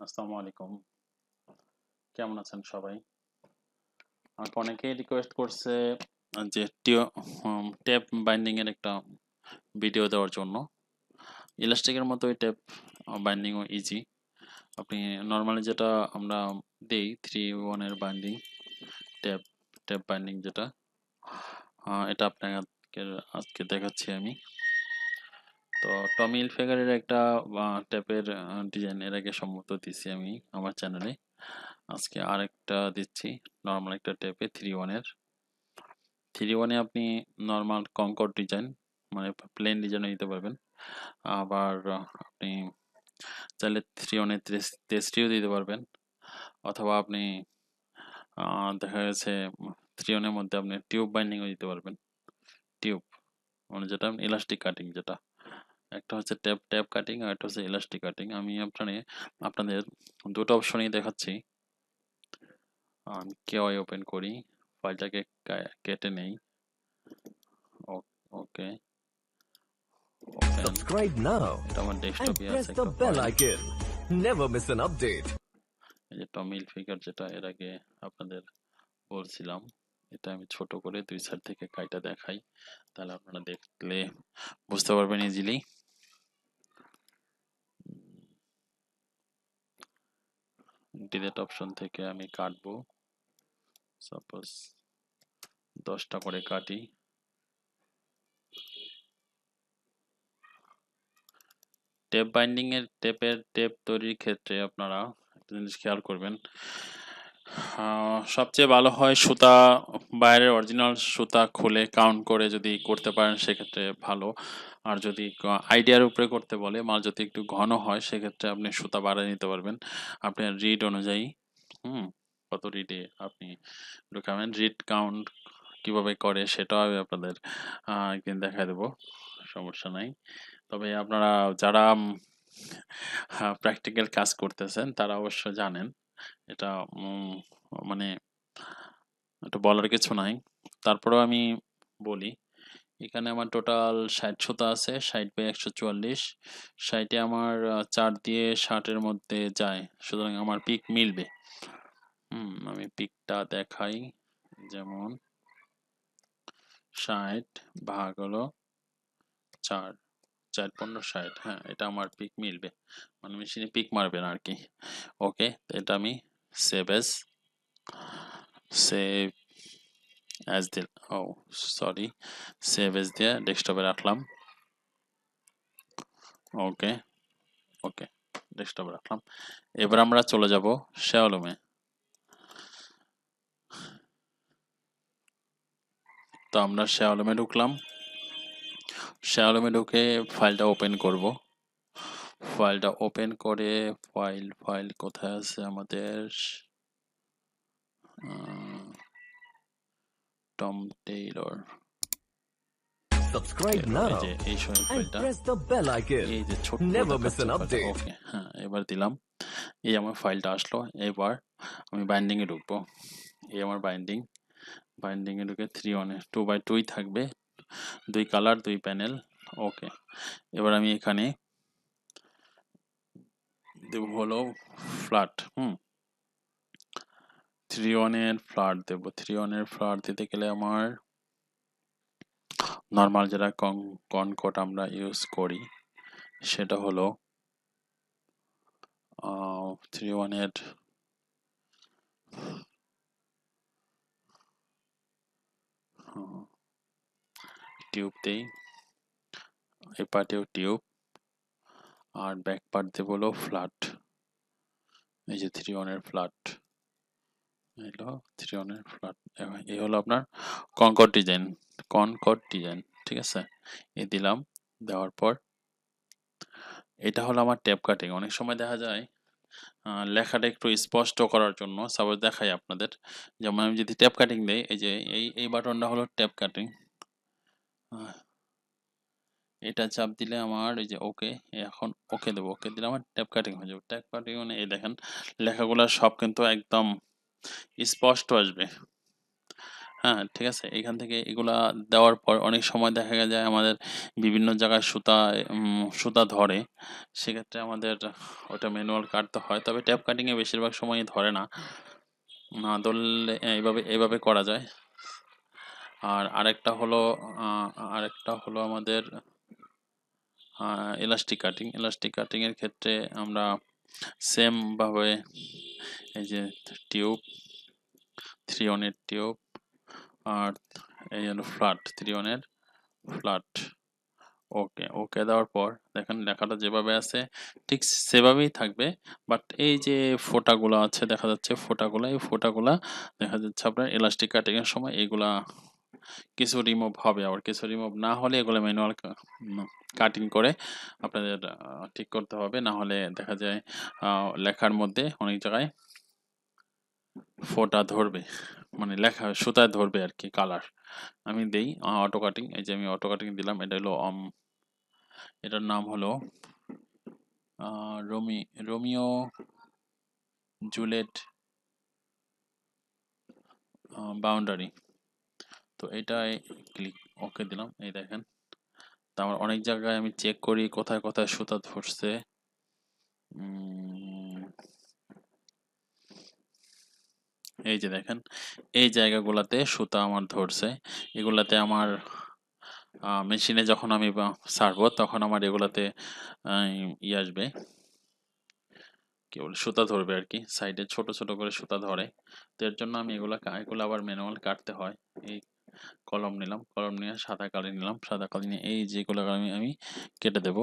আসসালামু আলাইকুম। কেমন আছেন সবাই? আমাকে অনেকেই রিকোয়েস্ট করছে যে টেপ বাইন্ডিং এর একটা ভিডিও দেওয়ার জন্য। ইলাস্টিকের মতোই টেপ বাইন্ডিংও ইজি। আপনি নর্মালি যেটা আমরা দেই 3-1 এর বাইন্ডিং টেপ টেপ বাইন্ডিং যেটা এটা আপনাকে আজকে দেখাচ্ছি আমি। তো টমি হিলফিগারের একটা টেপের ডিজাইন এর আগে সম্ভবত দিছি আমি আমার চ্যানেলে। আজকে আরেকটা দিচ্ছি নর্মাল একটা টেপে 3-1 এর। 3-1 এ আপনি নর্মাল কনকর্ড ডিজাইন মানে প্লেন ডিজাইনও দিতে পারবেন। আবার আপনি চাইলে 3-1 এ তেস্টিও দিতে পারবেন, অথবা আপনি দেখা গেছে 3-1 এর মধ্যে আপনি টিউব বাইন্ডিংও দিতে পারবেন। টিউব মানে যেটা ইলাস্টিক কাটিং, যেটা একটা হচ্ছে ট্যাপ ট্যাপ কাটিং আর একটা হচ্ছে ইলাস্টিক কাটিং। আমি আপনাদের দুটো অপশনই দেখাচ্ছি। আমি কেওয়াই ওপেন করি, ফাইলটাকে কেটে নেই। ওকে, ওপেন। Subscribe now এটা আমার and ডেস্কটপে press আছে the একটা bell file. icon. Never miss an update. এই যে টমি হিলফিগার যেটা এর আগে আপনাদের বলছিলাম, এটা আমি ছোট করে দুই সাইড থেকে কাইটা দেখাই, তাহলে আপনারা দেখলে বুঝতে পারবেন ইজিলি। ডিলিট অপশন থেকে আমি কাটবো, সাপোজ 10টা করে কাটি। টেপ বাইন্ডিং এর টেপ তৈরির ক্ষেত্রে আপনারা একটা জিনিস খেয়াল করবেন, সবচেয়ে ভালো হয় সুতা, বাইরের অরিজিনাল সুতা খুলে কাউন্ট করে যদি করতে পারেন সেক্ষেত্রে ভালো। আর যদি আইডিয়ার উপরে করতে বলে, মাল যদি একটু ঘন হয় সেক্ষেত্রে আপনি সুতা বাড়িয়ে নিতে পারবেন আপনার রিড অনুযায়ী। কত রিডে আপনি ঢুকাবেন, রিড কাউন্ট কিভাবে করে সেটাও আমি আপনাদের একদিন দেখা দেবো, সমস্যা নাই। তবে আপনারা যারা প্র্যাকটিক্যাল কাজ করতেছেন তারা অবশ্য জানেন এটা, মানে এটা বলার কিছু নাই। তারপরেও আমি বলি, এখানে আমার টোটাল 60 সুতা আছে, 60/144। 60-এ আমার 4 দিয়ে 60-এর মধ্যে যায়, সুতরাং আমার পিক মিলবে। আমি পিকটা দেখাই, যেমন 60 ভাগ হলো 4, 4×15=60। হ্যাঁ, এটা আমার পিক মিলবে, মানে মেশিনে পিক মারবে না আর কি। ওকে, এটা আমি সেভ অ্যাজ দিল ও সরি সেভ এজ দিয়ে ডেস্কটপে রাখলাম। ওকে, ওকে, ডেস্কটপে রাখলাম। এবার আমরা চলে যাব শ্যাওলুমে। তো আমরা শ্যাওলুমে ঢুকলাম। শ্যাওলুমে ঢুকে ফাইলটা ওপেন করব। ফাইলটা ওপেন করে ফাইল কোথায় আছে আমাদের, টম টেইলর। Subscribe এই now যে এই সময় and ফাইলটা, press the bell icon. এই যে ছোট্ট Never miss দেখাচ্ছে an ফাইলটা। update. ওকে, হ্যাঁ, এবার দিলাম। এই আমার ফাইলটা আসলো। এবার আমি বাইন্ডিং এ ঢুকবো। এই আমার বাইন্ডিং এ ঢুকে 3-1 এ 2x2 থাকবে, 2 কালার 2 প্যানেল। ওকে, এবার আমি এখানে দেব হলো ফ্ল্যাট। 3-1 এর ফ্ল্যাট দেব। 3-1 এর ফ্ল্যাট দিতে গেলে আমার নর্মাল যেটা কনকট আমরা ইউজ করি সেটা হলো 3-1 এর টিউব দেই, এই পার্টেও টিউব, আর ব্যাক পার্ট দেব হলো ফ্ল্যাট। এই যে 3-1 এর ফ্ল্যাট, এলো 3-1 এর ফ্ল্যাট। এই হলো আপনার কনকট ডিজাইন, ঠিক আছে। এই দিলাম, দেওয়ার পর এটা হলো আমার ট্যাপ কাটিং। অনেক সময় দেখা যায় লেখাটা একটু স্পষ্ট করার জন্য, সাপোজ দেখাই আপনাদের, যেমন আমি যদি ট্যাপ কাটিং দেই, এই যে এই বাটনটা হলো ট্যাপ কাটিং। এটা চাপ দিলে আমার এই যে ওকে, এখন ওকে দেবো, ওকে দিলে আমার ট্যাপ কাটিং হয়ে যাবে। ট্যাপ কাটিং মানে এই দেখেন লেখাগুলো সব কিন্তু একদম স্পষ্ট আসবে। হ্যাঁ, ঠিক আছে। এখান থেকে এগুলা দেওয়ার পর অনেক সময় দেখা যায় আমাদের বিভিন্ন জায়গায় সুতা ধরে। সেক্ষেত্রে আমাদের ওটা ম্যানুয়াল কাটতে হয়। তবে ট্যাপ কাটিং এ বেশিরভাগ সময়ই ধরে না। না ধরলে এভাবে করা যায়। আর আরেকটা হলো আমাদের ইলাস্টিক কাটিং। ইলাস্টিক কাটিং এর ক্ষেত্রে আমরা সেম ভাবে এই যে টিউব 3 অনের টিউব আর এই হলো ফ্ল্যাট 3 অনের ফ্ল্যাট ওকে দেওয়ার পর দেখেন লেখাটা যেভাবে আছে ঠিক সেভাবেই থাকবে, বাট এই যে ফোঁটাগুলো আছে দেখা যাচ্ছে এই ফোঁটাগুলা দেখা যাচ্ছে আপনার ইলাস্টিক কাটিং এর সময় এগুলা কিছু রিমুভ হবে, আবার কিছু রিমুভ না হলে এগুলো ম্যানুয়াল কাটিং করে আপনাদের ঠিক করতে হবে। না হলে দেখা যায় লেখার মধ্যে অনেক জায়গায় ফোঁটা ধরবে, মানে লেখা সুতায় ধরবে আর কি কালার। আমি দেই অটো কাটিং, এই যে আমি অটো কাটিং দিলাম। এটা হলো এটার নাম হলো রোমিও জুলিয়েট বাউন্ডারি। তো এটাই ক্লিক ওকে দিলাম। এই দেখেন, তো আমার অনেক জায়গায় আমি চেক করি কোথায় কোথায় সুতা ধরছে। এই যে দেখেন এই জায়গাগুলাতে সুতা আমার ধরছে। এগুলাতে আমার মেশিনে যখন আমি ছাড়বো তখন আমার এগুলাতে আসবে, কি বলে সুতা ধরবে আর কি, সাইডে ছোট ছোট করে সুতা ধরে। তো এর জন্য আমি এগুলো আবার ম্যানুয়াল কাটতে হয়। এই কলম নিলাম, কলম নিয়ে সাদা কালি নিলাম, সাদা কালি নিয়ে এই যেগুলো আমি কেটে দেব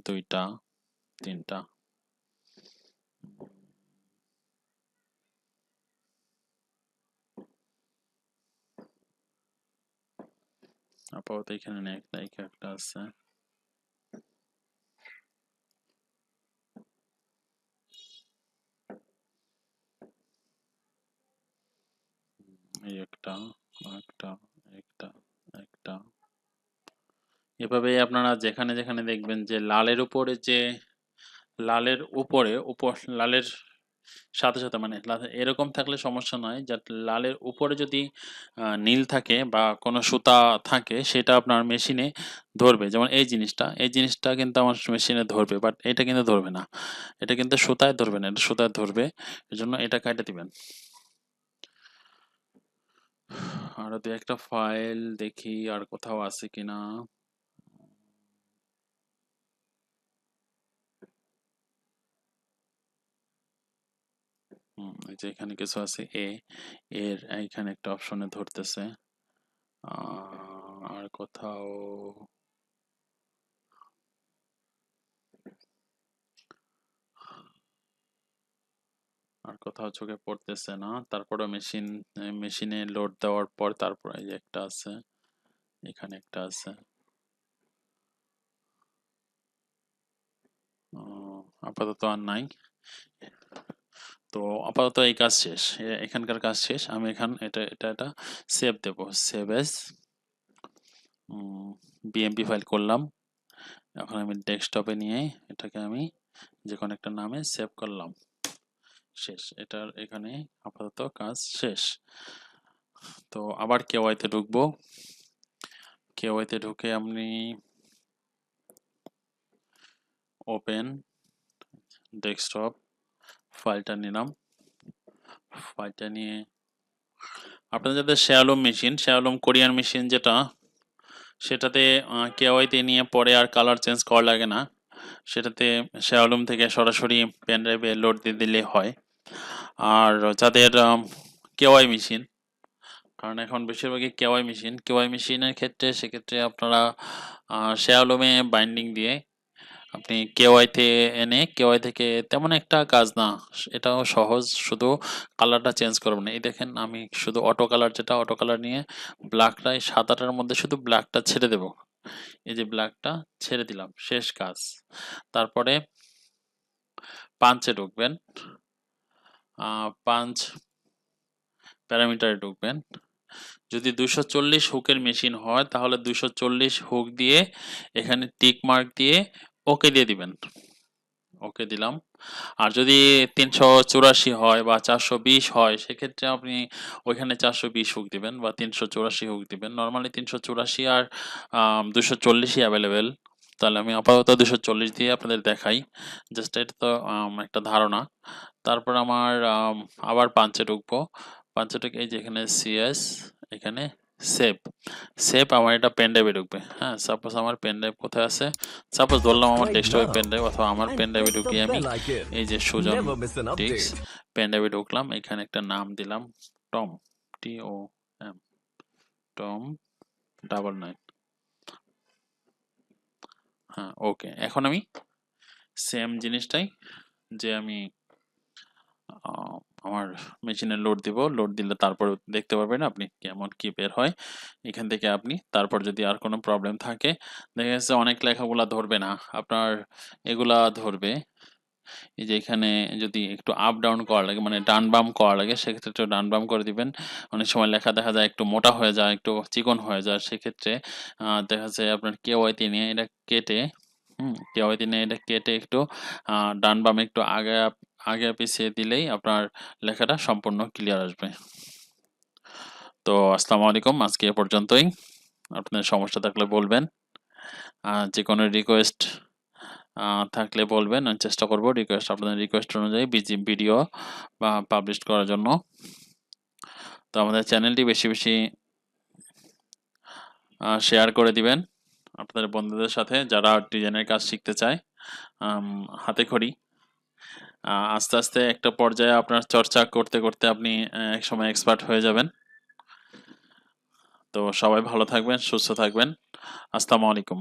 2টা 3টা। আপাতত এখানে একটা আছে। এই একটা একটা একটা একটা এভাবে আপনারা যেখানে যেখানে দেখবেন যে লালের সাথে সাথে মানে এরকম থাকলে সমস্যা নয়, যে লালের উপরে যদি নীল থাকে বা কোনো সুতা থাকে সেটা আপনার মেশিনে ধরবে। যেমন এই জিনিসটা কিন্তু আমার মেশিনে ধরবে, বাট এটা কিন্তু ধরবে না। এটা কিন্তু সুতায় ধরবে না, এটা সুতায় ধরবে। এর জন্য এটা কেটে দিবেন। আরো দু একটা ফাইল দেখি আর কোথাও আছে কিনা। এই যে এখানে কিছু আছে এর এইখানে একটা অপশনে ধরতেছে। আর কোথাও চোখে পড়তেছে না। তারপরে মেশিনে লোড দেওয়ার পর তারপর এই যে একটা আছে, এখানে একটা আছে। আপাতত আর নাই। তো আপাতত এই কাজ শেষ, এখানকার কাজ শেষ। আমি এটা সেভ দেব, সেভ এস বিএমপি ফাইল করলাম। এখন আমি ডেস্কটপে নিয়ে এটাকে আমি যে কোনো একটা নামে সেভ করলাম। শেষ, এটার এখানে আপাতত কাজ শেষ। তো আবার কেওয়াইতে ঢুকবো। কেওয়াইতে ঢুকে আপনি ওপেন ডেস্কটপ, ফাইলটা নিলাম। ফাইলটা নিয়ে আপনাদের যাদের শেয়ালুম কোরিয়ান মেশিন যেটা, সেটাতে কেওয়াইতে নিয়ে পরে আর কালার চেঞ্জ করা লাগে না। সেটাতে শেয়ালুম থেকে সরাসরি পেন ড্রাইভে লোড দিয়ে দিলে হয়। আর যাদের কেওয়াই মেশিন, কারণ এখন বেশিরভাগই কেওয়াই মেশিনের ক্ষেত্রে সেক্ষেত্রে আপনারা শেয়ালুমে বাইন্ডিং দিয়ে আপনি কেওয়াই থেকে তেমন একটা কাজ না, এটাও সহজ, শুধু কালারটা চেঞ্জ করবেন। এই দেখেন আমি শুধু অটো কালার নিয়ে ব্ল্যাকটাই সাদাটার মধ্যে শুধু ব্ল্যাকটা ছেড়ে দেব। এই যে ব্ল্যাকটা ছেড়ে দিলাম, শেষ কাজ। তারপরে পাঞ্চে ঢুকবেন, পাঞ্চ প্যারামিটারে ঢুকবেন। যদি 240 হুকের মেশিন হয় তাহলে 240 হুক দিয়ে এখানে টিক মার্ক দিয়ে ওকে দিয়ে দিবেন। ওকে দিলাম। আর যদি 384 হয় বা 420 হয় সেক্ষেত্রে আপনি ওইখানে 420 হুক দিবেন বা 384 হুক দিবেন। নরমালি 384 আর 240ই অ্যাভেলেবেল। তাহলে আমি আপাতত 240 দিয়ে আপনাদের দেখাই। জাস্ট এটা তো একটা ধারণা। তারপর আমার আবার পাঞ্চে ঢুকবো। পাঞ্চে ঢুকে এই যে এখানে সিএস, এখানে সেভ। সেভ আমার এটা পেন ড্রাইভে ঢুকবে। হ্যাঁ, সাপোজ আমার পেন ড্রাইভ কোথায় আছে? সাপোজ ধরলাম আমার Subscribe ডেস্কটপে পেন now ড্রাইভ অথবা আমার and পেন ড্রাইভে press the ঢুকিয়ে আমি bell icon. এই যে সুজন Never miss an টিক্স update. পেন ড্রাইভে ঢুকলাম। এখানে একটা নাম দিলাম টম, TOM, টম 99। হ্যাঁ, ওকে। এখন আমি সেম জিনিসটাই যে আমি আহ, আমার মেশিনে লোড দিব। লোড দিলে তারপর দেখতে পারবেন আপনি কেমন কি বের হয়। এখান থেকে আপনি তারপর যদি আর কোনো প্রবলেম থাকে, দেখা যাচ্ছে অনেক লেখাগুলা ধরবে না আপনার, এগুলা ধরবে। এই যে এখানে যদি একটু আপ ডাউন করা লাগে, মানে ডান বাম করা লাগে, সেক্ষেত্রে একটু ডান বাম করে দিবেন। অনেক সময় লেখা দেখা যায় একটু মোটা হয়ে যায়, একটু চিকন হয়ে যায়, সেক্ষেত্রে দেখা যায় আপনার কেওয়াইটি নিয়ে এটা কেটে, কেওয়াইটি নিয়ে এটা কেটে একটু ডান বামে একটু আগে আগে পিছিয়ে দিলেই আপনার লেখাটা সম্পূর্ণ ক্লিয়ার আসবে। তো আসসালামু আলাইকুম, আজকে এ পর্যন্তই। আপনাদের সমস্যা থাকলে বলবেন, যে কোনো রিকোয়েস্ট থাকলে বলবেন, আমি চেষ্টা করব রিকোয়েস্ট, আপনাদের রিকোয়েস্ট অনুযায়ী ভিডিও বা পাবলিশ করার জন্য। তো আমাদের চ্যানেলটি বেশি বেশি শেয়ার করে দিবেন আপনাদের বন্ধুদের সাথে যারা ডিজাইনের কাজ শিখতে চায় হাতে খড়ি। আস্তে আস্তে একটা পর্যায়ে আপনার চর্চা করতে করতে আপনি একসময় এক্সপার্ট হয়ে যাবেন। তো সবাই ভালো থাকবেন, সুস্থ থাকবেন। আসসালামু আলাইকুম।